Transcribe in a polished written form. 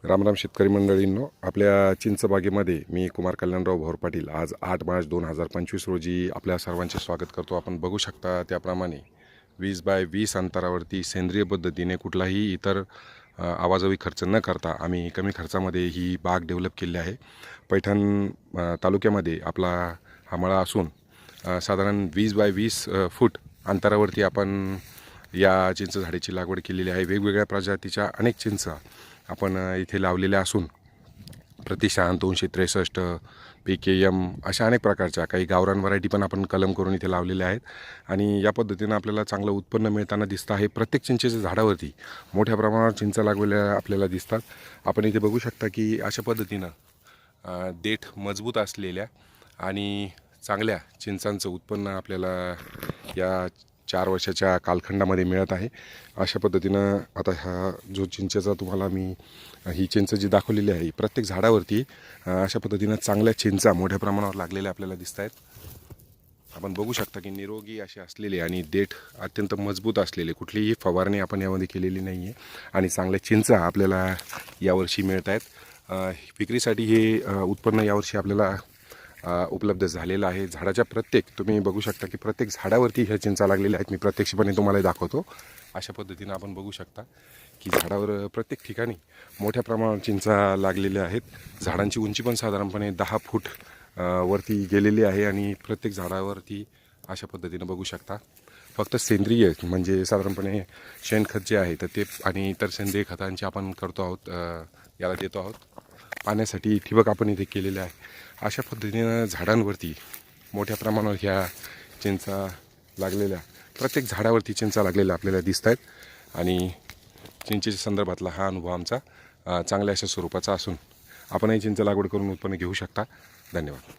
रामराम शेतकरी मंडळींनो, आपल्या चिंचबागेमध्ये मी कुमार कल्याणराव भोर पाटील आज 8 मार्च 2025 रोजी आपल्या सर्वांचे स्वागत करतो। आपण बघू शकता त्याप्रमाणे 20 बाय 20 अंतरावरती सेंद्रिय पद्धतीने कुठलाही इतर आवाजवी खर्च न करता आम्ही कमी खर्चामध्ये ही बाग डेव्हलप केली आहे। पैठण तालुक्यामध्ये आपला हा मळा असून साधारण 20 बाय 20 फूट अंतरावरती आपण या चिंच झाडाची लागवड केलेली आहे। वेगवेगळ्या प्रजातीच्या अनेक चिंच आपण इथे लावलेल्या असून प्रतिशान 263 PKM अशा अनेक प्रकारच्या काही गावरान व्हरायटी पण आपण कलम करून इथे लावलेल्या आहेत आणि या पद्धतीने आपल्याला चांगलं उत्पन्न मिळताना दिसतं आहे। प्रत्येक चिंचेच्या झाडावरती मोठ्या प्रमाणावर चिंच लागलेल्या आपल्याला दिसतात। आपण इथे बघू शकता की अशा पद्धतीनं देठ मजबूत असलेल्या आणि चांगल्या चिंचांचं उत्पन्न आपल्याला या 4 वर्षाच्या कालखंडामध्ये मिळत आहे। अशा पद्धतीनं आता हा जो चिंचेचा तुम्हाला मी ही चिंच जी दाखवलेली आहे प्रत्येक झाडावरती अशा पद्धतीनं चांगल्या चिंचा मोठ्या प्रमाणावर लागलेल्या आपल्याला दिसत आहेत। आपण बघू शकता की निरोगी असे असलेले आणि देठ अत्यंत मजबूत असलेले कुठलीही फवारणी आपण यामध्ये केलेली नाही आहे आणि चांगल्या चिंचा आपल्याला यावर्षी मिळत आहेत। विक्रीसाठी हे उत्पन्न यावर्षी आपल्याला उपलब्ध झालेला आहे। झाडाच्या प्रत्येक तुम्ही बघू शकता की प्रत्येक झाडावरती ह्या चिंचा लागलेल्या आहेत। मी प्रत्यक्षपणे तुम्हाला दाखवतो। अशा पद्धतीने आपण बघू शकता की झाडावर प्रत्येक ठिकाणी मोठ्या प्रमाणावर चिंचा लागलेल्या आहेत। झाडांची उंची पण साधारणपणे 10 फूट वरती गेलेली आहे आणि प्रत्येक झाडावरती अशा पद्धतीने बघू शकता फक्त सेंद्रिय म्हणजे साधारणपणे शेणखत जे आहे तर ते आणि इतर सेंद्रिय खतांचे आपण करतो आहोत, याला देतो आहोत। पाण्यासाठी ठिबक आपण इथे केलेले आहे। अशा पद्धतीनं झाडांवरती मोठ्या प्रमाणावर ह्या चिंचा लागलेल्या प्रत्येक झाडावरती चिंचा लागलेल्या आपल्याला दिसत आहेत आणि चिंचेच्या संदर्भातला हा अनुभव आमचा चांगल्या अशा स्वरूपाचा असून आपणही चिंच लागवड करून उत्पन्न घेऊ शकता। धन्यवाद।